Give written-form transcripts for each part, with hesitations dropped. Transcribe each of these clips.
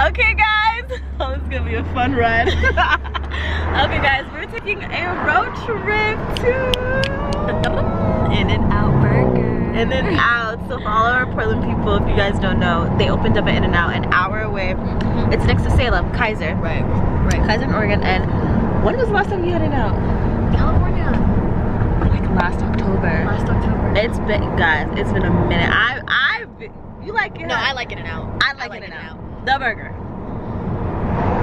Okay guys, oh, this is gonna be a fun ride. Okay guys, we're taking a road trip to In-N-Out Burger. In-N-Out. So for all our Portland people, if you guys don't know, they opened up an In-N-Out an hour away. It's next to Salem, Kaiser. Right. Kaiser in Oregon. And when was the last time you had In-N-Out? California. Like last October. It's been, guys, it's been a minute. You like it? No, I like In-N-Out. I like In-N-Out. The burger.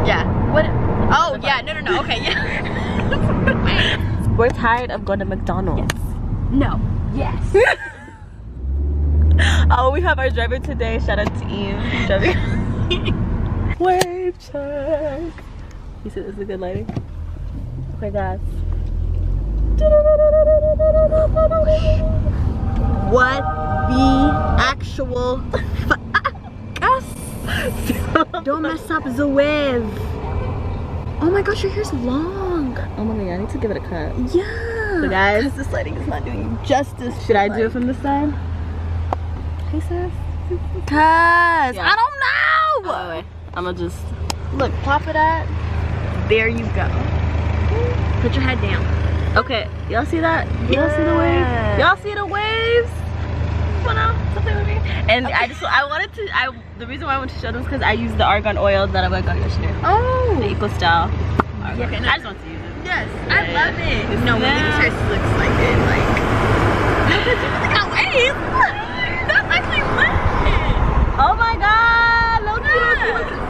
Yeah. What? Oh, yeah. No. Okay, yeah. We're tired of going to McDonald's. Yes. No. Yes. Oh, we have our driver today. Shout out to Eve. Wave check. You see this is a good lighting? Okay, guys. What the actual don't mess up the wave. Oh my gosh, your hair's long. Oh my god, I need to give it a cut. Yeah. So guys, this lighting is not doing you justice. Should I do it from this side? Hey sis. Cause yeah. I don't know. Oh, wait. I'ma just look, pop it up. There you go. Put your head down. Okay, y'all see that? Y'all see the waves? Y'all see the waves? Wanna something with me? And okay. The reason why I want to show them is because I used the argan oil that I got yesterday. Oh! The Eco Style. Yeah, okay, no. I just want to use it. Yes, yeah. I love it. No, when the shirt looks like it, like. Look at waves! That's actually lit! Oh my god! Look.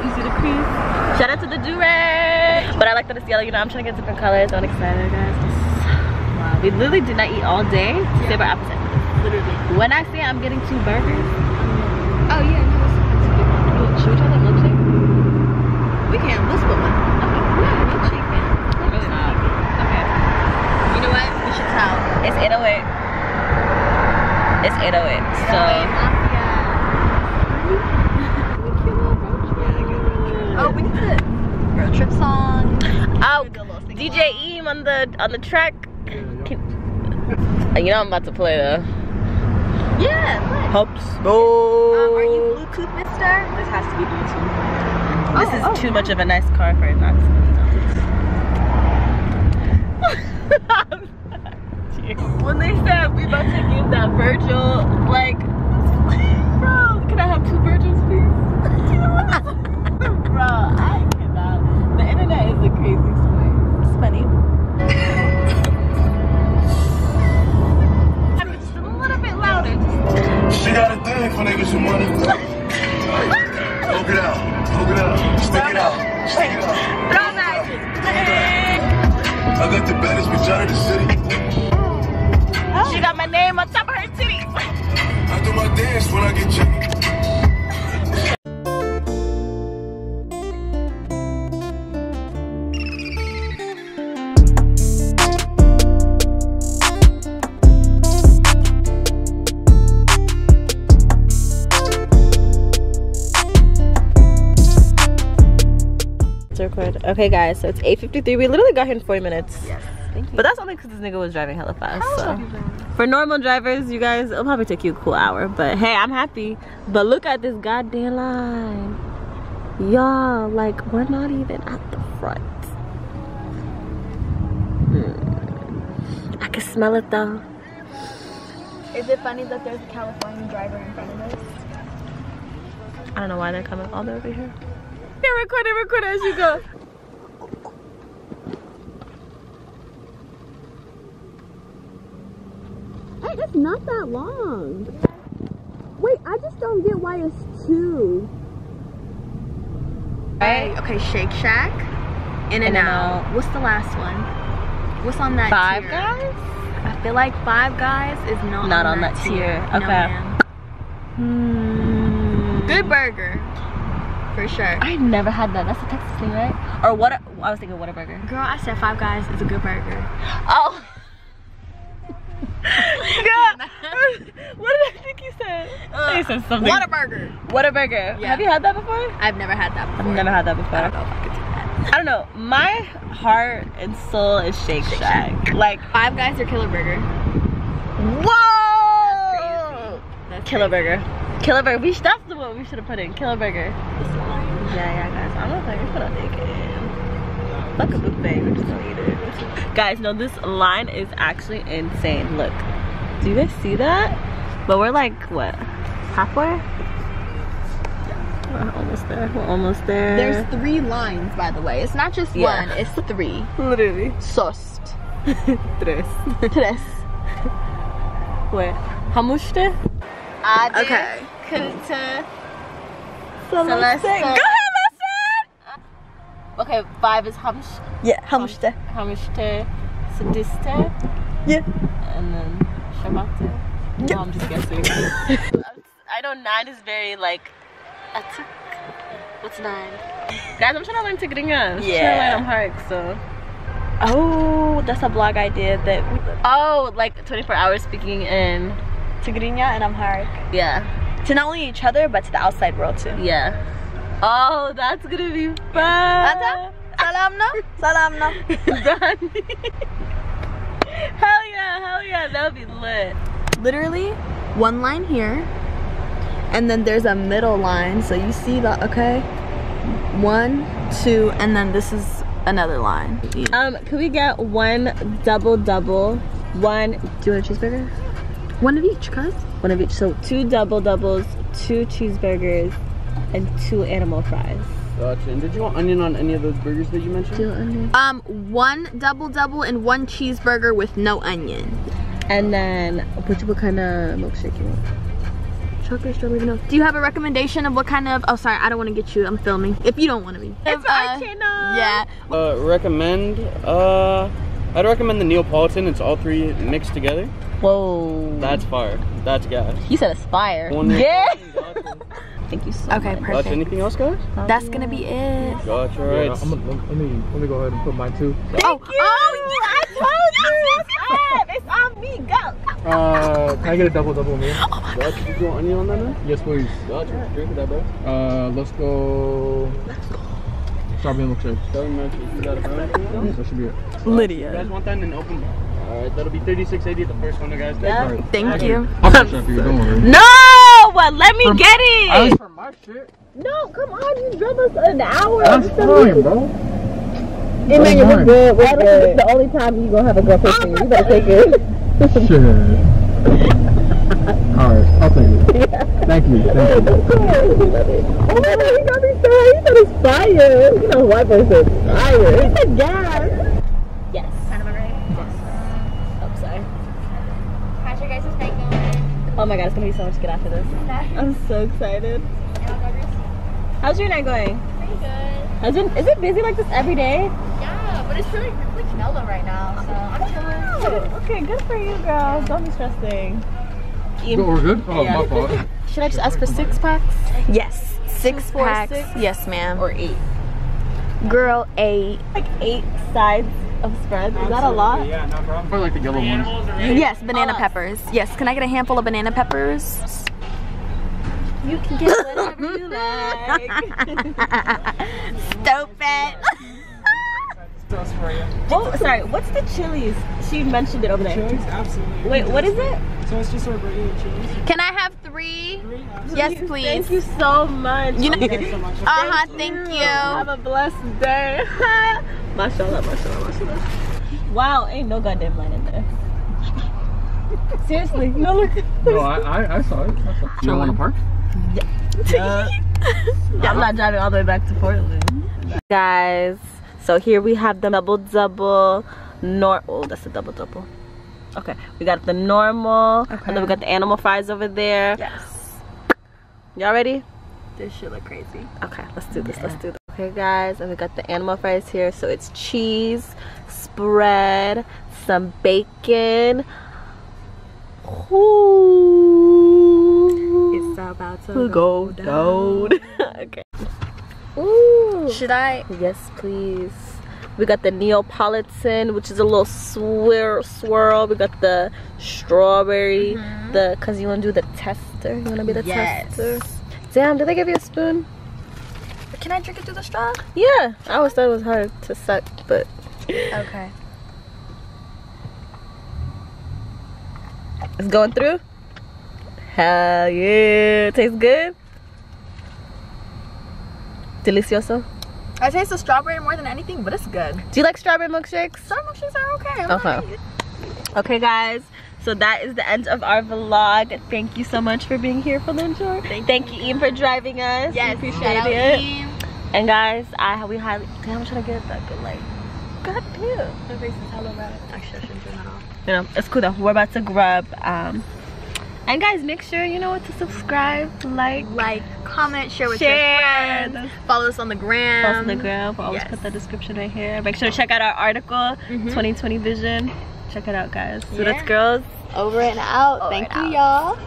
You see the crease? Shout out to the ZURET! But I like that it's yellow, you know, I'm trying to get different colors. I'm excited, guys. Wow. We literally did not eat all day to save our appetite. Literally. When I say I'm getting 2 burgers. Oh yeah, no, should we try that milkshake? We can, we'll split one. Okay. Yeah, milkshake fan. Really not. Okay. You know what? We should tell. It's 808. It's 808. So oh, we need the road trip song. Oh, DJ Eam on the track. You know I'm about to play though. Yeah, play. Hops. Oh. Are you Bluetooth, mister? This has to be Bluetooth. This is too much of a nice car for it not to be. When they said we about to give that Virgil, like, bro, can I have 2 Virgils, please? Bro, I cannot. The internet is the craziest way. It's funny. She got a thing for niggas with money. Poke it out. Stick it out. Throw that. I got the baddest bitch out of the city. She got my name on top of her titty. I do my dance when I get chicken. Okay guys, so it's 8:53. We literally got here in 40 minutes. Yes, thank you. But that's only because this nigga was driving hella fast. So for normal drivers, you guys, it'll probably take you a cool hour. But hey, I'm happy. But look at this goddamn line. Y'all, like, we're not even at the front. I can smell it though. Is it funny that there's a California driver in front of us? I don't know why they're coming all the way over here. Record as you go. Hey, it's not that long. Wait, I just don't get why it's 2. Right, okay, Shake Shack, In-N-Out. What's the last one? What's on that Five tier? Guys? I feel like Five Guys is not on that tier. Okay. No, good burger. For sure. I never had that. That's a Texas thing, right? Or what? I was thinking Whataburger. Girl, I said Five Guys is a good burger. Oh. God. What did I think you said? You said something. Whataburger. Whataburger. Yeah. Have you had that before? I've never had that before. I've never had that before. I don't know if I could do that. I don't know. My heart and soul is Shake Shack. Like Five Guys or Killer Burger? Whoa! That's Killer crazy. Burger. Killer burger. That's the one we should have put in. Killer burger. Yeah, guys. I'm not like put on naked. Fuck a buffet. We're just gonna eat it. Guys, no, this line is actually insane. Look. Do you guys see that? But we're like, what? Halfway? We're almost there. We're almost there. There's 3 lines, by the way. It's not just one, it's 3. Literally. Sost. Tres. Tres. Wait. Hamushte? Ade. Okay. Kulte. Celeste. Go ahead, Lesson! Okay, 5 is Hamsh. Yeah, Hamushte. Hamushte. Sadiste. Yeah. And then Shabate. No, I'm just guessing. I know 9 is very like. What's 9? Guys, I'm trying to learn Tigrinya. Yeah. I'm hard, so. Oh, that's a blog idea that we Oh, like 24 hours speaking in. Tigrinya and Amharic. Yeah. To not only each other, but to the outside world too. Yeah. Oh, that's gonna be fun. Salamna. Salamna. Hell yeah, that'll be lit. Literally, 1 line here, and then there's a middle line. So you see that, okay? 1, 2, and then this is another line. Can we get 1 double? 1. Do you want a cheeseburger? 1 of each, cuz. 1 of each. So 2 doubles, 2 cheeseburgers, and 2 animal fries. Gotcha. And did you want onion on any of those burgers that you mentioned? 2 onion. 1 double and 1 cheeseburger with no onion. And then, what kind of milkshake you want? Chocolate, strawberry, vanilla. Do you have a recommendation of what kind of? Oh, sorry, I don't want to get you. I'm filming. If you don't want to be. It's our channel. Yeah. I'd recommend the Neapolitan. It's all 3 mixed together. Whoa. That's fire. That's gas. He said it's fire. Yeah. Gotcha. Thank you so Okay, much. perfect. Gotcha. Anything else, guys? That's gonna be it. Gotcha. All right. Yeah, let me go ahead and put mine too. Oh, I told you. It's on me. Go. Can I get a double meal? Gotcha. Did you want onion on that now? Yes, please. Gotcha. Drink with that, bro. Let's go. Strawberry milkshake. That should be it. You Lydia. guys want that in an open bar? Alright, that'll be $36.80 at the first one, guys. Yeah. Thank you. I'll cash that for you. Don't worry. No, let me get it. For my shit. No, come on. You drove us an hour. That's fine, bro. Hey man, we're good. We're good. This is the only time you gonna have a girl picture. You better take it. Shit. Alright, I'll take it. Thank you. Oh my god, you got me so high. You said it's fire. You know, white boy said fire. He said gas. Yes. Kind of right. Oh, sorry. How's your guys' night going? Oh my god, it's gonna be so much good after this. I'm so excited. How's your night going? Pretty good. Is it busy like this every day? Yeah, but it's really mellow right now, so I'm chilling. Oh, okay, good for you, girls. Don't be stressing. We're good? Oh, Yeah. my fault. Should I just ask for 6 packs? Yes, 6 4, packs. 6? Yes, ma'am. Or 8? Girl, 8. Like 8 sides of spreads. Is that a lot? Yeah, no problem. I like the yellow ones. Yes, banana peppers. Yes, can I get a handful of banana peppers? You can get whatever you like. Stupid. Oh, sorry. What's the chilies? She mentioned it over there. Chilies? Absolutely. Wait, what is it? So it's just our regular chilies. Can I have 3? Yes, please. Thank you so much. You know, Thank you so much. thank you. Have a blessed day. Mashallah, mashallah, mashallah. Wow, ain't no goddamn line in there. Seriously, no look. No, I saw it. You don't want to park? Yeah. I'm not driving all the way back to Portland. Guys, so here we have the double. Oh, that's a double. Okay, we got the normal, and then we got the animal fries over there. Yes. Y'all ready? This shit look crazy. Okay, let's do this. Okay, guys, and we got the animal fries here. So it's cheese, spread, some bacon. Ooh. It's about to go down. Okay. Ooh. Should I? Yes, please. We got the Neapolitan, which is a little swirl. We got the strawberry. Cause you wanna do the tester. You wanna be the tester. Damn, did they give you a spoon? Can I drink it through the straw? Yeah. I always thought it was hard to suck, but Okay. it's going through. Hell yeah. Tastes good? Delicioso? I taste the strawberry more than anything, but it's good. Do you like strawberry milkshakes? Strawberry milkshakes are okay. Okay. Okay, guys. So that is the end of our vlog. Thank you so much for being here for the intro. Thank you, Ian, for driving us. Yes, we shout out appreciate it. Ian. And guys, we highly, damn, I'm trying to get that good light. God damn. My face is hella red. Actually, I shouldn't turn that off. You know, it's cool though. We're about to grub. And guys, make sure you know what to subscribe, like, comment, share with your friends. Follow us on the gram. Follow us on the gram. We'll always put the description right here. Make sure to check out our article, 2020 Vision. Check it out, guys. ZuretGirls. Over and out. Thank you, y'all.